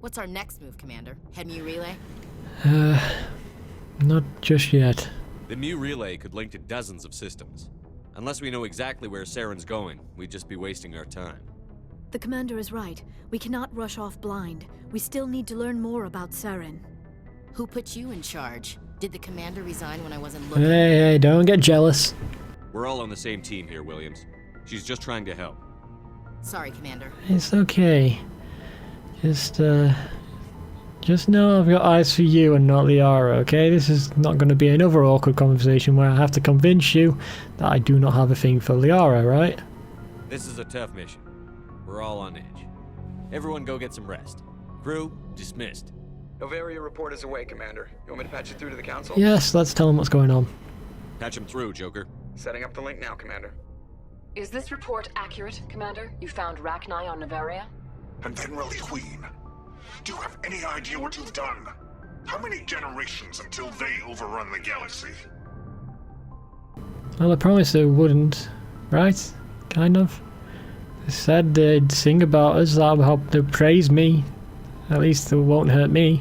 What's our next move, Commander? Head Mu relay? Not just yet. The Mu relay could link to dozens of systems. Unless we know exactly where Saren's going, we'd just be wasting our time. The Commander is right. We cannot rush off blind. We still need to learn more about Saren. Who put you in charge? Did the Commander resign when I wasn't looking? Hey, don't get jealous. We're all on the same team here, Williams. She's just trying to help. Sorry, Commander. It's okay. Just know I've got eyes for you and not Liara, okay? This is not going to be another awkward conversation where I have to convince you that I do not have a thing for Liara, right? This is a tough mission. We're all on edge. Everyone go get some rest. Crew, dismissed. Novaria report is away, Commander. You want me to patch you through to the Council? Yes, let's tell him what's going on. Patch him through, Joker. Setting up the link now, Commander. Is this report accurate, Commander? You found Rachni on Novaria? And then Rally Queen. Do you have any idea what you've done? How many generations until they overrun the galaxy? Well, I promised they wouldn't, right? Kind of. They said they'd sing about us, that would help to praise me. At least it won't hurt me.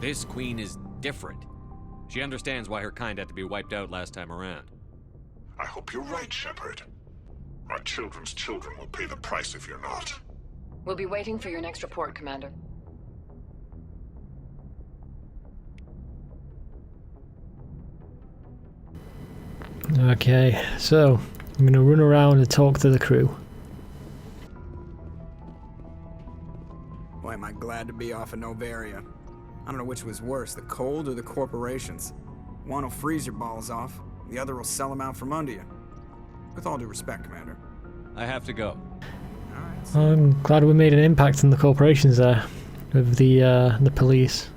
This queen is different. She understands why her kind had to be wiped out last time around. I hope you're right, Shepard. My children's children will pay the price if you're not. We'll be waiting for your next report, Commander. Okay, so I'm gonna run around and talk to the crew. Boy, am I glad to be off of Novaria. I don't know which was worse, the cold or the corporations. One will freeze your balls off, the other will sell them out from under you. With all due respect, Commander. I have to go. Alright. I'm glad we made an impact on the corporations there, with the police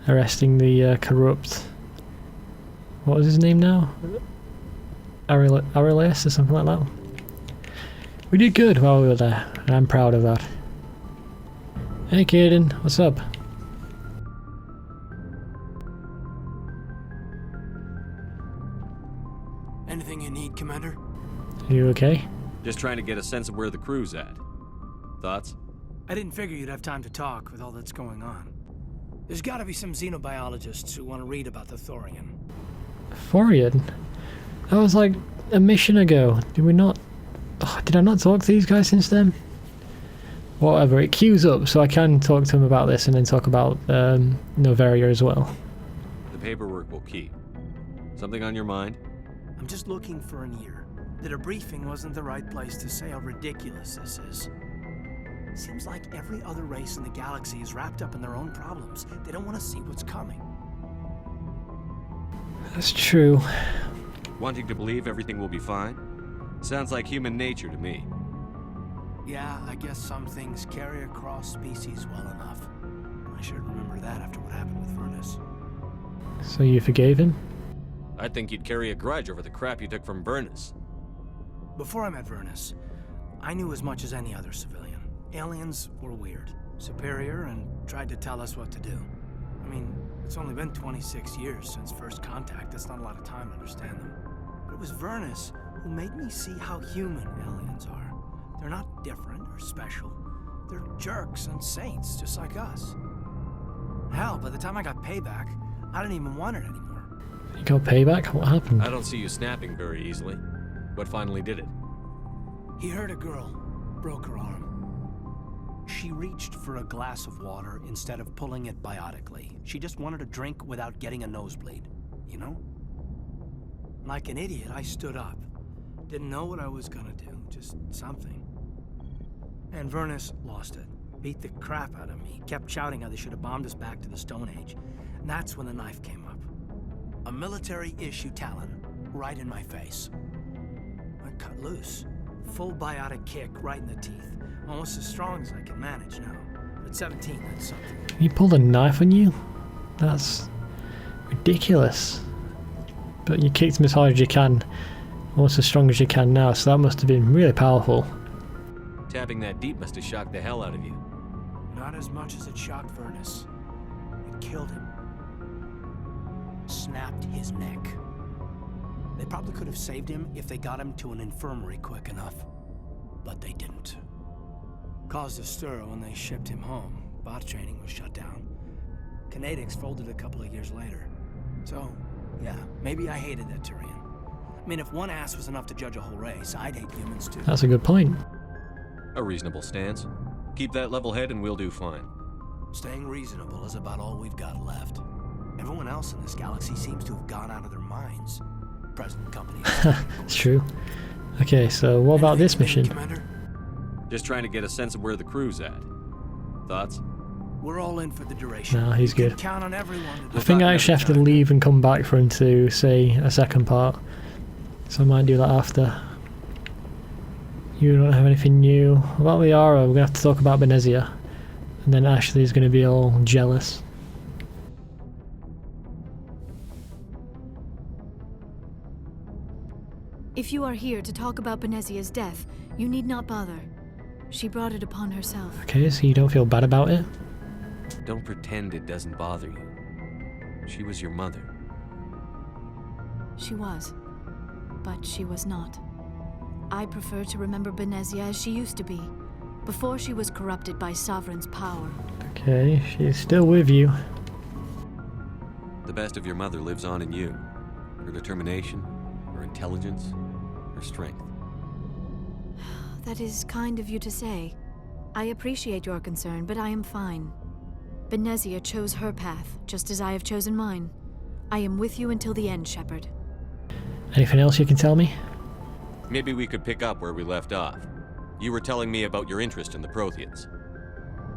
arresting the corrupt. What was his name now? Aurelius or something like that. We did good while we were there, and I'm proud of that. Hey Kaden, what's up? Anything you need, Commander? Are you okay? Just trying to get a sense of where the crew's at. Thoughts? I didn't figure you'd have time to talk with all that's going on. There's gotta be some xenobiologists who want to read about the Thorian. Thorian? That was like a mission ago. Did we not... Oh, did I not talk to these guys since then? Whatever, it queues up so I can talk to them about this and then talk about Novaria as well. The paperwork will keep. Something on your mind? I'm just looking for an ear. The debriefing wasn't the right place to say how ridiculous this is. Seems like every other race in the galaxy is wrapped up in their own problems. They don't want to see what's coming. That's true. Wanting to believe everything will be fine? Sounds like human nature to me. Yeah, I guess some things carry across species well enough. I should remember that after what happened with Vernus. So you forgave him? I'd think you'd carry a grudge over the crap you took from Vernus. Before I met Vernus, I knew as much as any other civilian. Aliens were weird, superior, and tried to tell us what to do. I mean, it's only been 26 years since first contact. That's not a lot of time to understand them. But it was Vernus who made me see how human aliens are. They're not different or special. They're jerks and saints, just like us. Hell, by the time I got payback, I didn't even want it anymore. You got payback? What happened? I don't see you snapping very easily. What finally did it? He hurt a girl, broke her arm. She reached for a glass of water instead of pulling it biotically. She just wanted a drink without getting a nosebleed, you know? Like an idiot, I stood up. Didn't know what I was gonna do, just something. And Vernus lost it. Beat the crap out of me. Kept shouting how they should have bombed us back to the Stone Age. And that's when the knife came up. A military-issue talon, right in my face. I cut loose. Full biotic kick right in the teeth. Almost as strong as I can manage now. At 17, that's something. He pulled a knife on you? That's ridiculous. But you kicked him as hard as you can. Almost as strong as you can now, so that must have been really powerful. Tapping that deep must have shocked the hell out of you. Not as much as it shocked Vernus. It killed him. Snapped his neck. They probably could have saved him if they got him to an infirmary quick enough. But they didn't. Caused a stir when they shipped him home. Bot training was shut down. Kinetics folded a couple of years later. So, yeah, maybe I hated that Turian. I mean, if one ass was enough to judge a whole race, I'd hate humans too. That's a good point. A reasonable stance. Keep that level head and we'll do fine. Staying reasonable is about all we've got left. Everyone else in this galaxy seems to have gone out of their minds. Present company. It's true. Okay, so what about this mission? Commander? Just trying to get a sense of where the crew's at. Thoughts? We're all in for the duration. No, he's You can good. count on everyone to I think I actually have to leave and come back for him to say a second part. So I might do that after. You don't have anything new. About Liara, we're going to have to talk about Benezia. And then Ashley's going to be all jealous. If you are here to talk about Benezia's death, you need not bother. She brought it upon herself. Okay, so you don't feel bad about it? Don't pretend it doesn't bother you. She was your mother. She was. But she was not. I prefer to remember Benezia as she used to be, before she was corrupted by Sovereign's power. Okay, she's still with you. The best of your mother lives on in you. Her determination, her intelligence, her strength. That is kind of you to say. I appreciate your concern, but I am fine. Benezia chose her path, just as I have chosen mine. I am with you until the end, Shepard. Anything else you can tell me? Maybe we could pick up where we left off. You were telling me about your interest in the Protheans.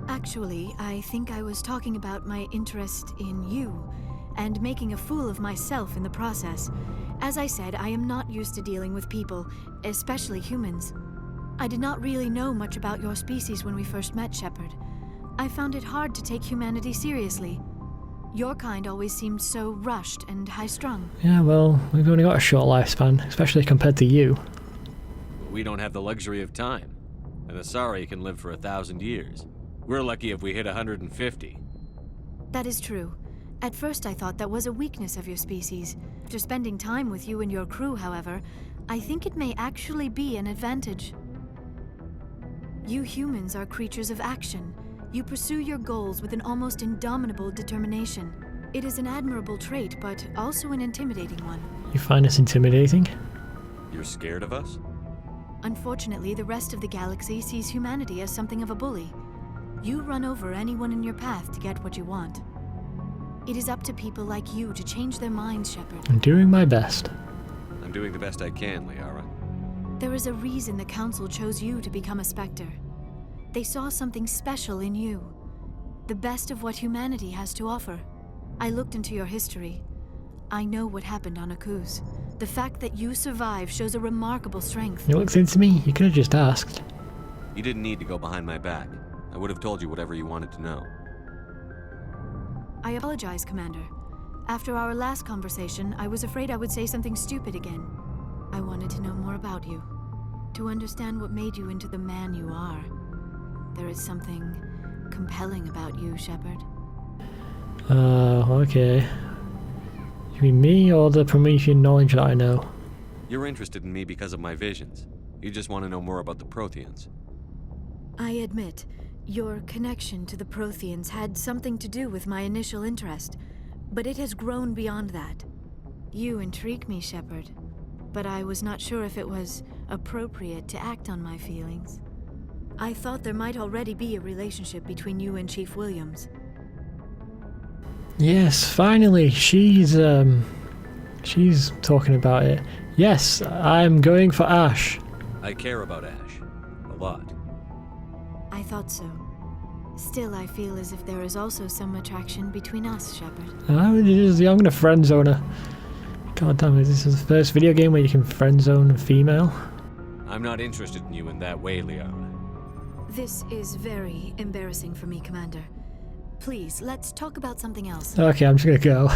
Actually, I think I was talking about my interest in you, and making a fool of myself in the process. As I said, I am not used to dealing with people, especially humans. I did not really know much about your species when we first met, Shepard. I found it hard to take humanity seriously. Your kind always seemed so rushed and high-strung. Yeah, well, we've only got a short lifespan, especially compared to you. We don't have the luxury of time. An Asari can live for 1,000 years. We're lucky if we hit 150. That is true. At first I thought that was a weakness of your species. After spending time with you and your crew, however, I think it may actually be an advantage. You humans are creatures of action. You pursue your goals with an almost indomitable determination. It is an admirable trait, but also an intimidating one. You find us intimidating? You're scared of us? Unfortunately, the rest of the galaxy sees humanity as something of a bully. You run over anyone in your path to get what you want. It is up to people like you to change their minds, Shepard. I'm doing my best. I'm doing the best I can, Liara. There is a reason the Council chose you to become a Spectre. They saw something special in you. The best of what humanity has to offer. I looked into your history. I know what happened on Akuz. The fact that you survived shows a remarkable strength. You looked into me? You could have just asked. You didn't need to go behind my back. I would have told you whatever you wanted to know. I apologize, Commander. After our last conversation, I was afraid I would say something stupid again. I wanted to know more about you. To understand what made you into the man you are. There is something compelling about you, Shepard. Okay. You mean me or the Promethean knowledge that I know? You're interested in me because of my visions. You just want to know more about the Protheans. I admit, your connection to the Protheans had something to do with my initial interest, but it has grown beyond that. You intrigue me, Shepard, but I was not sure if it was appropriate to act on my feelings. I thought there might already be a relationship between you and Chief Williams. Yes, finally, she's talking about it. Yes, I'm going for Ash. I care about Ash. A lot. I thought so. Still, I feel as if there is also some attraction between us, Shepard. I'm gonna friend zone her. God damn it, this is the first video game where you can friend zone a female. I'm not interested in you in that way, Liara. This is very embarrassing for me, Commander. Please, let's talk about something else. Okay, I'm just gonna go.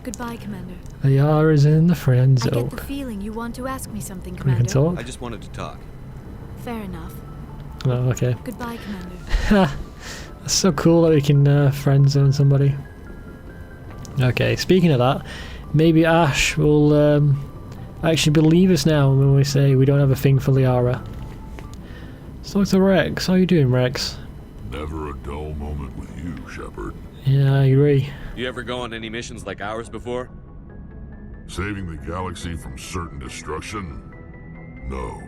Goodbye, Commander. Liara's in the friend I zone. get the feeling you want to ask me something, We Commander. can talk? I just wanted to talk. Fair enough. Oh, okay. Goodbye, Commander. That's so cool that we can friend zone somebody. Okay, speaking of that, maybe Ash will actually believe us now when we say we don't have a thing for Liara. Let's talk to Rex. How you doing, Rex? Never a dull moment with you, Shepard. Yeah, I agree. You ever go on any missions like ours before? Saving the galaxy from certain destruction? No.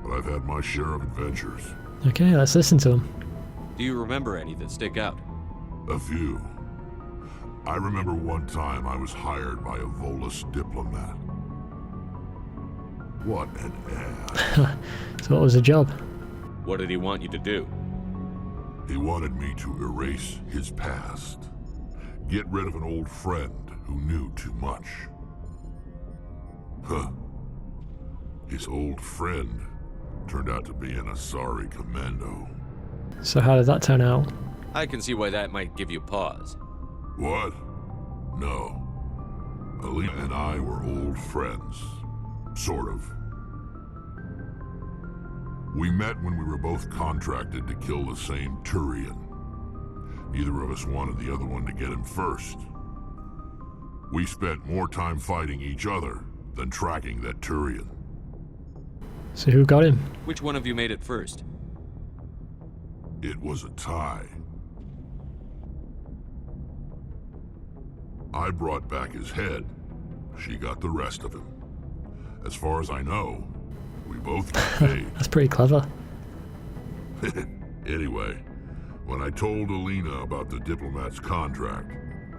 But I've had my share of adventures. Okay, let's listen to him. Do you remember any that stick out? A few. I remember one time I was hired by a Volus diplomat. What an ass. So what was the job? What did he want you to do? He wanted me to erase his past. Get rid of an old friend who knew too much. Huh. His old friend turned out to be an Asari commando. So how did that turn out? I can see why that might give you pause. What? No. Alina and I were old friends. Sort of. We met when we were both contracted to kill the same Turian. Neither of us wanted the other one to get him first. We spent more time fighting each other than tracking that Turian. So who got him? Which one of you made it first? It was a tie. I brought back his head. She got the rest of him. As far as I know, we both got paid. That's pretty clever. Anyway, when I told Alina about the diplomat's contract,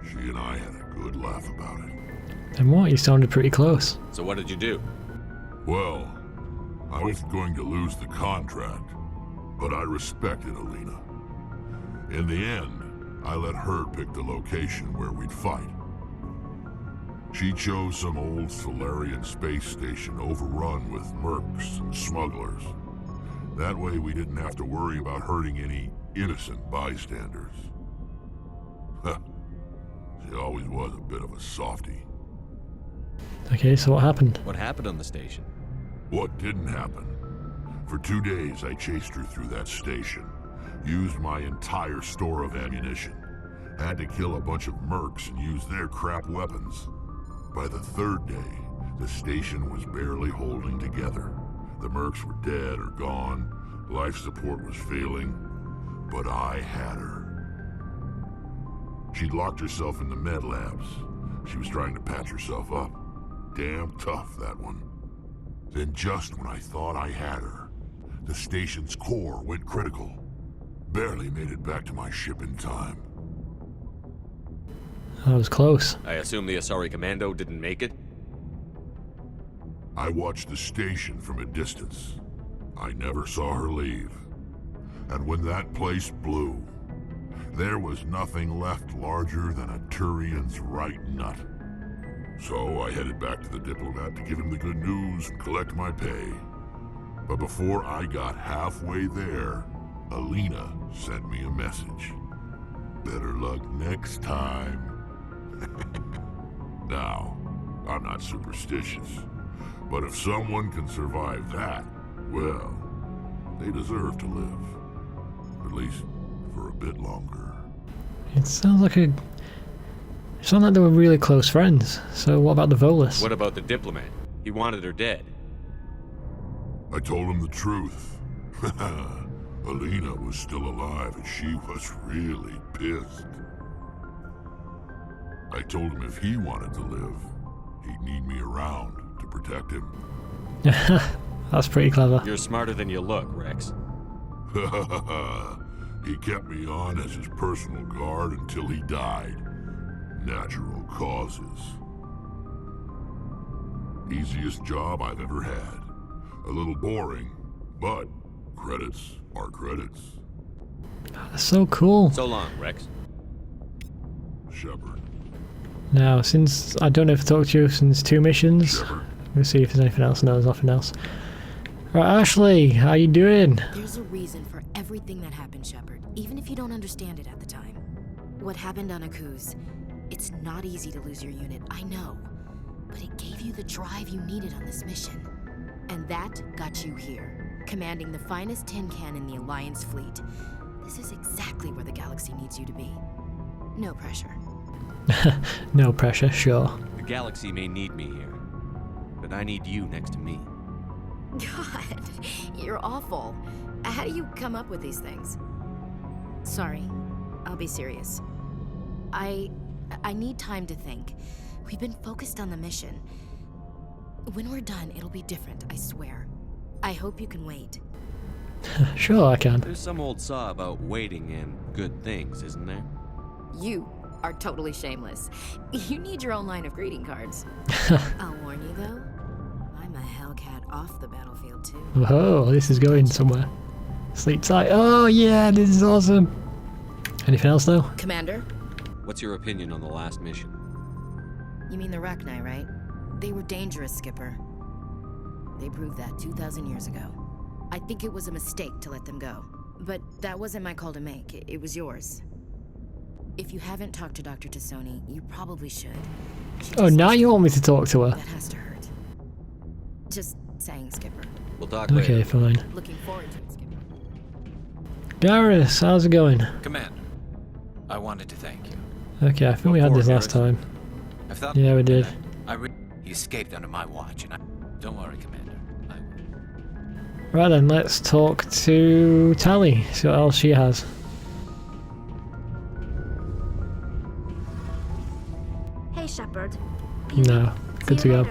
she and I had a good laugh about it. And what? You sounded pretty close. So what did you do? Well, I wasn't going to lose the contract, but I respected Alina. In the end, I let her pick the location where we'd fight. She chose some old Solarian space station overrun with mercs and smugglers. That way we didn't have to worry about hurting any innocent bystanders. She always was a bit of a softie. Okay, so what happened? What happened on the station? What didn't happen? For 2 days I chased her through that station. Used my entire store of ammunition. Had to kill a bunch of mercs and use their crap weapons. By the 3rd day, the station was barely holding together. The mercs were dead or gone, life support was failing, but I had her. She'd locked herself in the med labs. She was trying to patch herself up. Damn tough, that one. Then just when I thought I had her, the station's core went critical. Barely made it back to my ship in time. That was close. I assume the Asari Commando didn't make it? I watched the station from a distance. I never saw her leave. And when that place blew, there was nothing left larger than a Turian's right nut. So I headed back to the diplomat to give him the good news and collect my pay. But before I got halfway there, Alina sent me a message. Better luck next time. Now, I'm not superstitious, but if someone can survive that, well, they deserve to live. At least for a bit longer. It sounds like they were really close friends. So what about the Volus? What about the diplomat? He wanted her dead. I told him the truth. Alina was still alive and she was really pissed. I told him if he wanted to live, he'd need me around to protect him. That's pretty clever. You're smarter than you look, Rex. He kept me on as his personal guard until he died. Natural causes. Easiest job I've ever had. A little boring, but credits are credits. That's so cool. So long, Rex. Shepard. Now, since I don't know if I talked to you since 2 missions, Shepard. let's see if there's anything else. No, there's nothing else. Right, Ashley, how you doing? There's a reason for everything that happened, Shepard, even if you don't understand it at the time. What happened on Akuz, it's not easy to lose your unit, I know. But it gave you the drive you needed on this mission. And that got you here, commanding the finest tin can in the Alliance fleet. This is exactly where the galaxy needs you to be. No pressure. No pressure, sure. The galaxy may need me here, but I need you next to me. God, you're awful. How do you come up with these things? Sorry. I'll be serious. I need time to think. We've been focused on the mission. When we're done, it'll be different, I swear. I hope you can wait. Sure, I can. There's some old saw about waiting and good things, isn't there? You are totally shameless. You need your own line of greeting cards. I'll warn you though, I'm a Hellcat off the battlefield too. Whoa, this is going somewhere. Sleep tight. Oh yeah, this is awesome. Anything else though? Commander? What's your opinion on the last mission? You mean the Rachni, right? They were dangerous, Skipper. They proved that 2,000 years ago. I think it was a mistake to let them go. But that wasn't my call to make. It was yours. If you haven't talked to Dr. Tassoni, you probably should. Oh, now you want me to talk to her? That has to hurt. Just saying, Skipper. We'll talk later. Okay, fine. Looking forward to it, Skipper. Garrus, how's it going? Commander, I wanted to thank you. Okay, I think we had this last time. I thought Yeah, we did. he escaped under my watch, and don't worry, Commander. I will. Right then, let's talk to Tally, see what else she has. Hey, Shepard. No, good to go.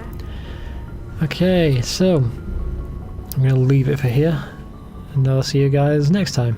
Okay, so I'm gonna leave it for here, and I'll see you guys next time.